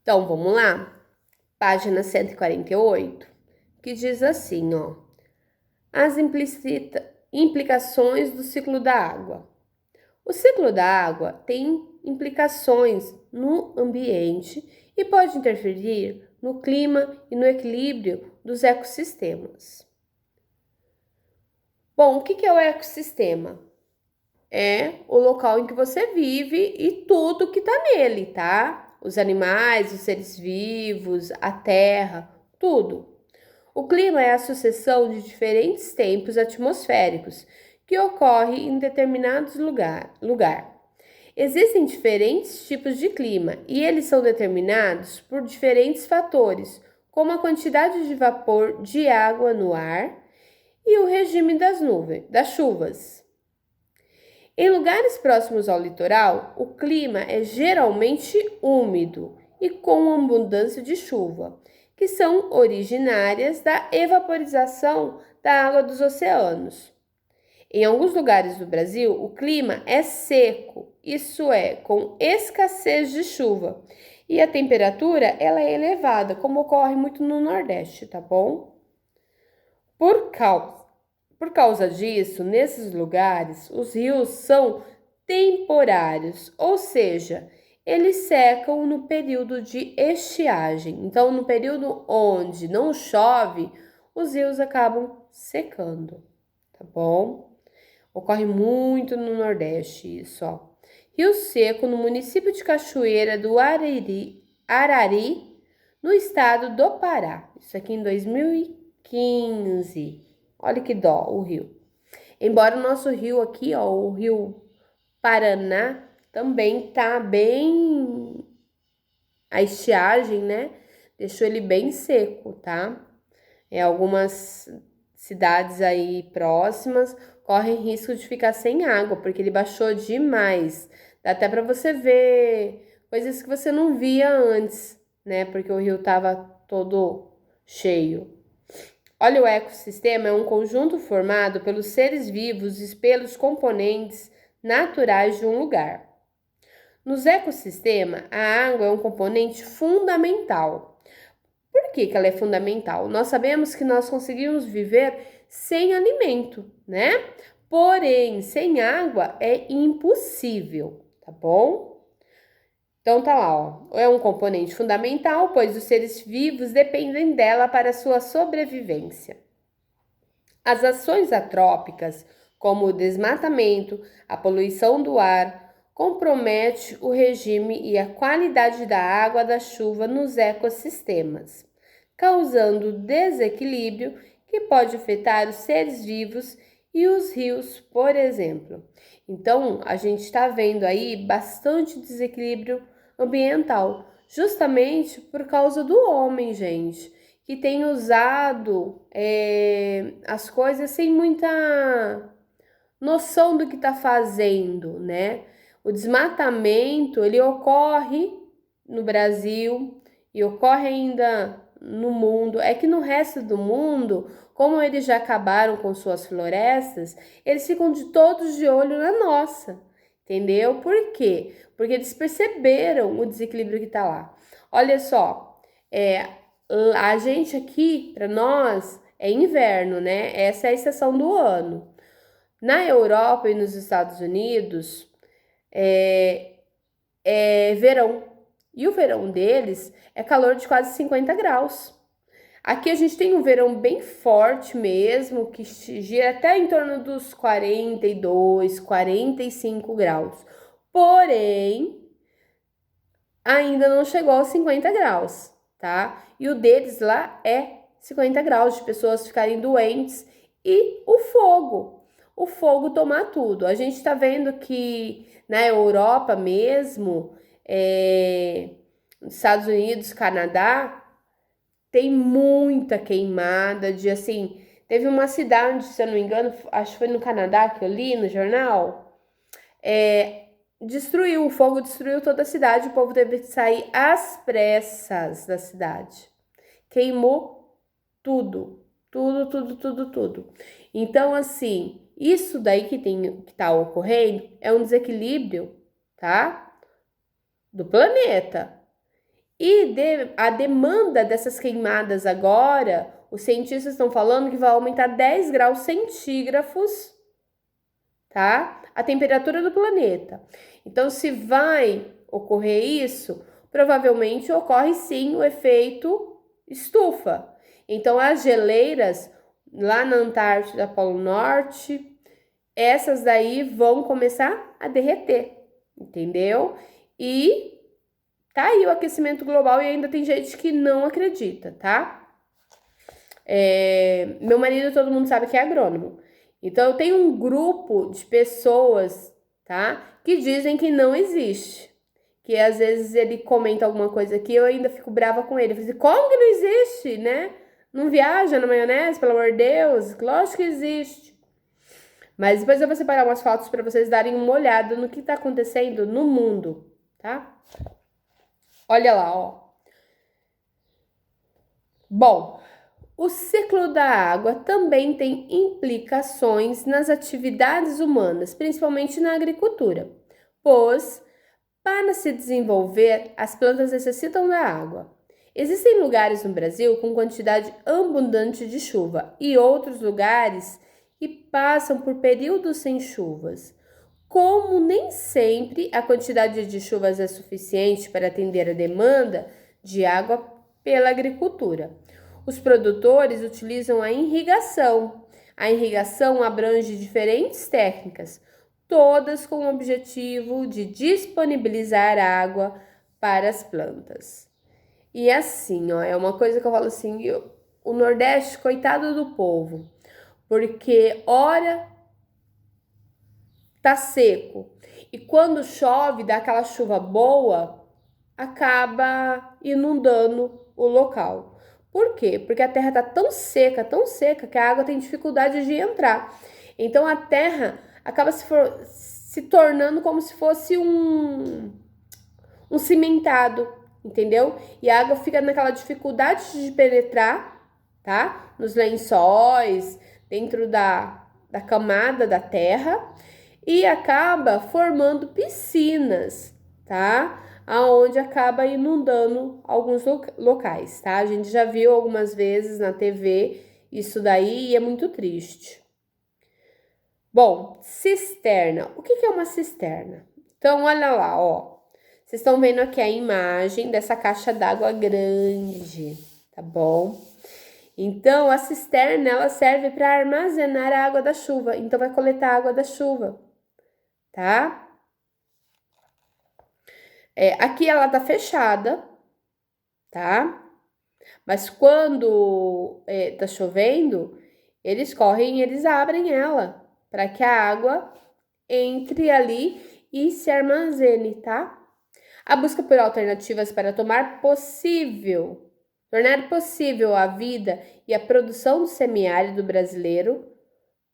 Então, vamos lá? Página 148, que diz assim, ó. As implicações do ciclo da água. O ciclo da água tem implicações no ambiente e pode interferir no clima e no equilíbrio dos ecossistemas. Bom, o que é o ecossistema? É o local em que você vive e tudo que está nele, tá? Os animais, os seres vivos, a terra, tudo. O clima é a sucessão de diferentes tempos atmosféricos que ocorre em determinados lugar. Existem diferentes tipos de clima e eles são determinados por diferentes fatores, como a quantidade de vapor de água no ar e o regime das nuvens, das chuvas. Em lugares próximos ao litoral, o clima é geralmente úmido e com abundância de chuva, que são originárias da evaporização da água dos oceanos. Em alguns lugares do Brasil, o clima é seco, isso é, com escassez de chuva, e a temperatura ela é elevada, como ocorre muito no Nordeste, tá bom? Por causa disso, nesses lugares, os rios são temporários, ou seja, eles secam no período de estiagem. Então, no período onde não chove, os rios acabam secando, tá bom? Ocorre muito no Nordeste isso, ó. Rio Seco, no município de Cachoeira do Arari, no estado do Pará. Isso aqui em 2015. Olha que dó o rio. Embora o nosso rio aqui, ó, o Rio Paraná, também tá bem... A estiagem, né? Deixou ele bem seco, tá? Algumas cidades aí próximas correm risco de ficar sem água, porque ele baixou demais. Dá até para você ver coisas que você não via antes, né? Porque o rio tava todo cheio. Olha, o ecossistema é um conjunto formado pelos seres vivos e pelos componentes naturais de um lugar. Nos ecossistemas, a água é um componente fundamental. Por que ela é fundamental? Nós sabemos que nós conseguimos viver sem alimento, né? Porém, sem água é impossível, tá bom? Então tá lá, ó. É um componente fundamental, pois os seres vivos dependem dela para sua sobrevivência. As ações antrópicas, como o desmatamento, a poluição do ar, compromete o regime e a qualidade da água da chuva nos ecossistemas, causando desequilíbrio que pode afetar os seres vivos e os rios, por exemplo. Então, a gente está vendo aí bastante desequilíbrio ambiental, justamente por causa do homem, gente, que tem usado as coisas sem muita noção do que está fazendo, né? O desmatamento, ele ocorre no Brasil e ocorre ainda no mundo. É que no resto do mundo, como eles já acabaram com suas florestas, eles ficam todos de olho na nossa, entendeu? Por quê? Porque eles perceberam o desequilíbrio que está lá. Olha só, a gente aqui, para nós, é inverno, né? Essa é a estação do ano. Na Europa e nos Estados Unidos, é verão. E o verão deles é calor de quase 50 graus. Aqui a gente tem um verão bem forte mesmo, que gira até em torno dos 42, 45 graus. Porém, ainda não chegou aos 50 graus, tá? E o deles lá é 50 graus, de pessoas ficarem doentes e o fogo tomar tudo. A gente tá vendo que na Europa mesmo, nos Estados Unidos, Canadá, tem muita queimada de assim. Teve uma cidade, se eu não me engano, acho que foi no Canadá que eu li no jornal, o fogo destruiu toda a cidade, o povo teve que sair às pressas da cidade. Queimou tudo, tudo, tudo, tudo, tudo. Então, assim, isso daí que tá ocorrendo é um desequilíbrio, tá? Do planeta. E a demanda dessas queimadas agora, os cientistas estão falando que vai aumentar 10 graus centígrados, tá? A temperatura do planeta. Então, se vai ocorrer isso, provavelmente ocorre sim o efeito estufa. Então, as geleiras lá na Antártida, Polo Norte, essas daí vão começar a derreter, entendeu? E tá aí o aquecimento global e ainda tem gente que não acredita, tá? Meu marido, todo mundo sabe que é agrônomo. Então, eu tenho um grupo de pessoas, tá? Que dizem que não existe. Que às vezes ele comenta alguma coisa aqui, eu ainda fico brava com ele. Eu falo assim, como que não existe, né? Não viaja na maionese, pelo amor de Deus? Lógico que existe. Mas depois eu vou separar umas fotos para vocês darem uma olhada no que tá acontecendo no mundo, tá? Olha lá, ó. Bom, o ciclo da água também tem implicações nas atividades humanas, principalmente na agricultura, pois, para se desenvolver, as plantas necessitam da água. Existem lugares no Brasil com quantidade abundante de chuva e outros lugares que passam por períodos sem chuvas. Como nem sempre a quantidade de chuvas é suficiente para atender a demanda de água pela agricultura, os produtores utilizam a irrigação. A irrigação abrange diferentes técnicas, todas com o objetivo de disponibilizar água para as plantas. E assim, ó, é uma coisa que eu falo assim, o Nordeste, coitado do povo, porque ora tá seco e quando chove, dá aquela chuva boa, acaba inundando o local. Por quê? Porque a terra tá tão seca, que a água tem dificuldade de entrar. Então a terra acaba se tornando como se fosse um cimentado, entendeu? E a água fica naquela dificuldade de penetrar, tá? Nos lençóis, dentro da camada da terra e acaba formando piscinas, tá? Aonde acaba inundando alguns locais, tá? A gente já viu algumas vezes na TV isso daí e é muito triste. Bom, cisterna. O que é uma cisterna? Então, olha lá, ó. Vocês estão vendo aqui a imagem dessa caixa d'água grande, tá bom? Então, a cisterna, ela serve para armazenar a água da chuva. Então, vai coletar a água da chuva, tá? Aqui ela tá fechada, tá? Mas quando tá chovendo, eles correm e eles abrem ela para que a água entre ali e se armazene, tá? A busca por alternativas para tornar possível a vida e a produção do semiárido brasileiro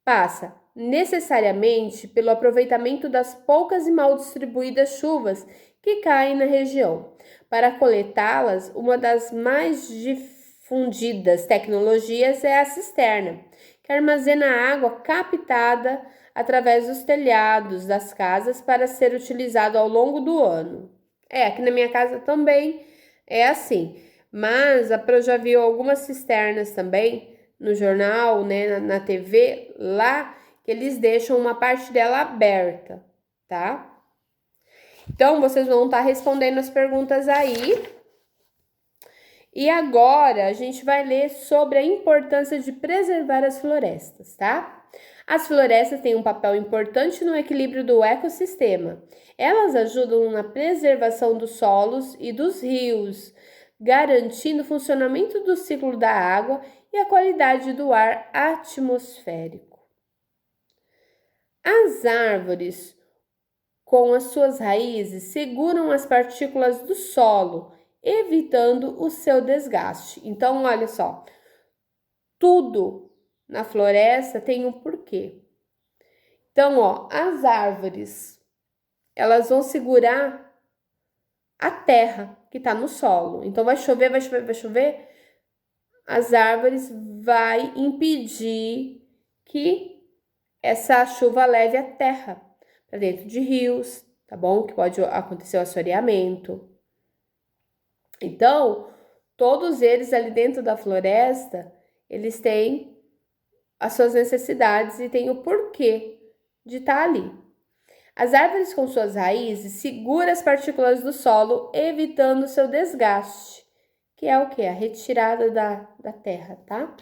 passa necessariamente pelo aproveitamento das poucas e mal distribuídas chuvas que caem na região. Para coletá-las, uma das mais difundidas tecnologias é a cisterna, que armazena água captada através dos telhados das casas para ser utilizado ao longo do ano. Aqui na minha casa também é assim, mas eu já vi algumas cisternas também no jornal, né, na TV, lá que eles deixam uma parte dela aberta, tá? Então, vocês vão estar respondendo as perguntas aí. E agora, a gente vai ler sobre a importância de preservar as florestas, tá? As florestas têm um papel importante no equilíbrio do ecossistema. Elas ajudam na preservação dos solos e dos rios, garantindo o funcionamento do ciclo da água e a qualidade do ar atmosférico. As árvores, com as suas raízes, seguram as partículas do solo, evitando o seu desgaste. Então, olha só, tudo na floresta tem um porquê. Então, ó, as árvores, elas vão segurar a terra que está no solo. Então, vai chover, vai chover, vai chover. As árvores vai impedir que essa chuva leve a terra para dentro de rios, tá bom? Que pode acontecer o assoreamento. Então, todos eles ali dentro da floresta, eles têm as suas necessidades e têm o porquê de estar ali. As árvores com suas raízes seguram as partículas do solo, evitando seu desgaste, que é o que? A retirada da terra, tá?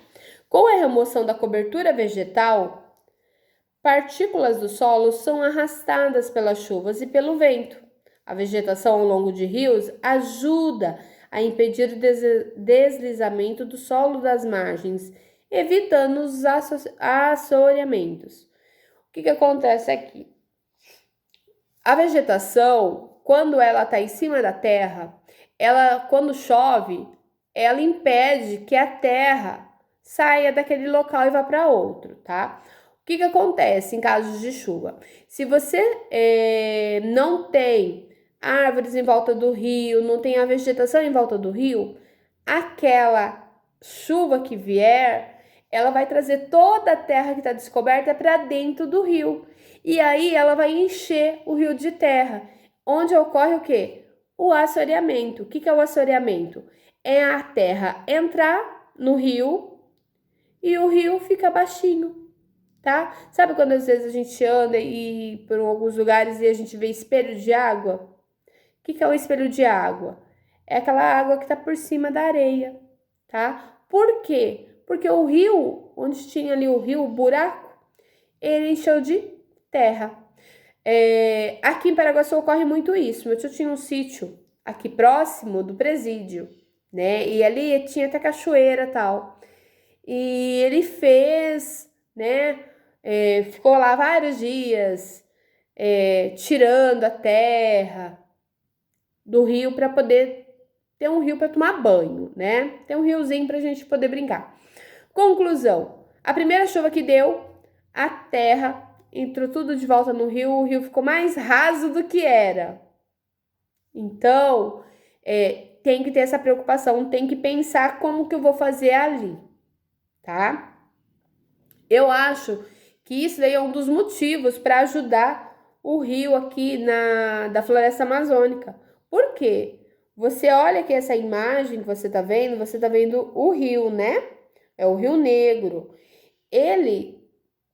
Com a remoção da cobertura vegetal, partículas do solo são arrastadas pelas chuvas e pelo vento. A vegetação ao longo de rios ajuda a impedir o deslizamento do solo das margens, evitando os assoreamentos. O que acontece aqui? A vegetação, quando ela está em cima da terra, ela, quando chove, ela impede que a terra saia daquele local e vá para outro, tá? O que acontece em casos de chuva? Se você não tem árvores em volta do rio, não tem a vegetação em volta do rio, aquela chuva que vier, ela vai trazer toda a terra que está descoberta para dentro do rio. E aí ela vai encher o rio de terra, onde ocorre o quê? O assoreamento. O que é o assoreamento? É a terra entrar no rio e o rio fica baixinho, tá? Sabe quando às vezes a gente anda e por alguns lugares e a gente vê espelho de água? O que é o espelho de água? É aquela água que está por cima da areia, tá? Por quê? Porque o rio, onde tinha ali o rio, o buraco, ele encheu de terra. Aqui em Paraguaçu ocorre muito isso. Meu tio tinha um sítio aqui próximo do presídio, né? E ali tinha até cachoeira e tal. E ele fez, né? Ficou lá vários dias, tirando a terra do rio para poder ter um rio para tomar banho, né? Ter um riozinho para a gente poder brincar. Conclusão: a primeira chuva que deu, a terra entrou tudo de volta no rio, o rio ficou mais raso do que era. Então, tem que ter essa preocupação, tem que pensar como que eu vou fazer ali, tá? Eu acho que isso daí é um dos motivos para ajudar o rio aqui da floresta amazônica. Por quê? Você olha aqui essa imagem que você tá vendo o rio, né? É o Rio Negro. Ele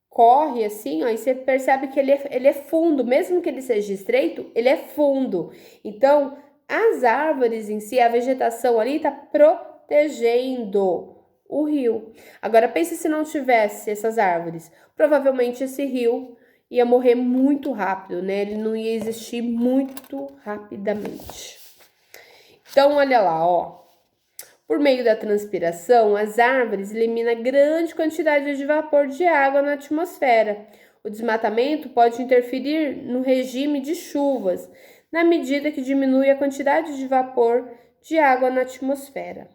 corre assim, ó, e você percebe que ele é fundo, mesmo que ele seja estreito, ele é fundo. Então, as árvores em si, a vegetação ali está protegendo o rio. Agora, pense se não tivesse essas árvores. Provavelmente esse rio ia morrer muito rápido, né? Ele não ia existir muito rapidamente. Então, olha lá, ó. Por meio da transpiração, as árvores eliminam grande quantidade de vapor de água na atmosfera. O desmatamento pode interferir no regime de chuvas, na medida que diminui a quantidade de vapor de água na atmosfera.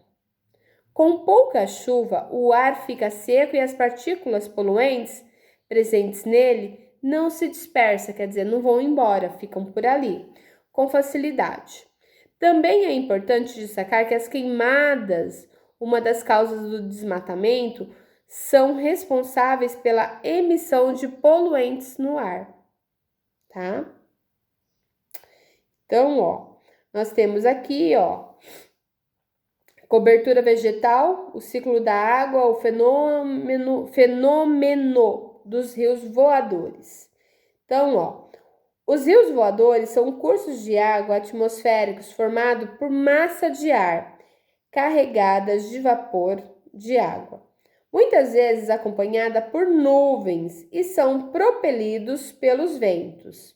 Com pouca chuva, o ar fica seco e as partículas poluentes presentes nele não se dispersam, quer dizer, não vão embora, ficam por ali, com facilidade. Também é importante destacar que as queimadas, uma das causas do desmatamento, são responsáveis pela emissão de poluentes no ar, tá? Então, ó, nós temos aqui, ó, cobertura vegetal, o ciclo da água, o fenômeno dos rios voadores. Então, ó, os rios voadores são cursos de água atmosféricos formados por massa de ar carregadas de vapor de água, muitas vezes acompanhada por nuvens e são propelidos pelos ventos.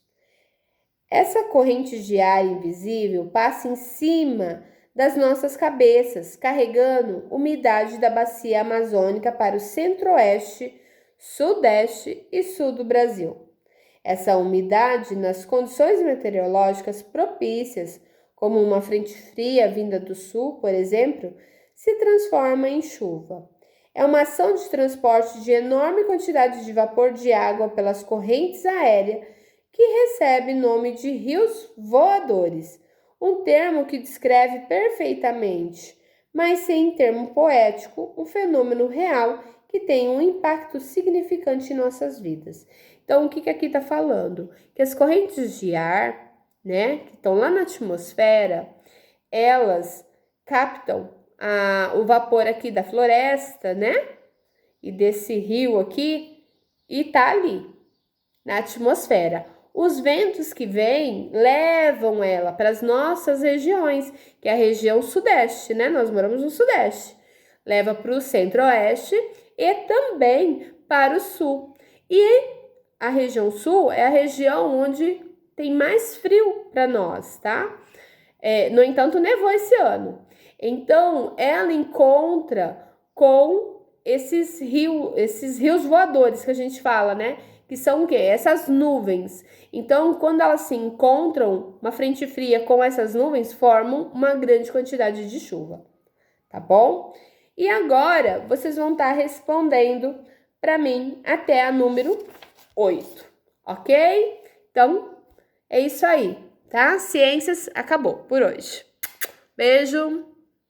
Essa corrente de ar invisível passa em cima das nossas cabeças, carregando umidade da bacia amazônica para o centro-oeste, sudeste e sul do Brasil. Essa umidade, nas condições meteorológicas propícias, como uma frente fria vinda do sul, por exemplo, se transforma em chuva. É uma ação de transporte de enorme quantidade de vapor de água pelas correntes aéreas que recebe nome de rios voadores, um termo que descreve perfeitamente, mas sem termo poético, um fenômeno real que tem um impacto significante em nossas vidas. Então, o que aqui está falando? Que as correntes de ar, né, que estão lá na atmosfera, elas captam o vapor aqui da floresta, né? E desse rio aqui, e tá ali, na atmosfera. Os ventos que vêm levam ela para as nossas regiões, que é a região sudeste, né? Nós moramos no sudeste. Leva para o centro-oeste e também para o sul. E a região sul é a região onde tem mais frio para nós, tá? No entanto, nevou esse ano. Então, ela encontra com esses rios voadores que a gente fala, né? Que são o quê? Essas nuvens. Então, quando elas se encontram, uma frente fria com essas nuvens formam uma grande quantidade de chuva, tá bom? E agora, vocês vão estar respondendo para mim até a número 8, ok? Então, é isso aí, tá? Ciências acabou por hoje. Beijo!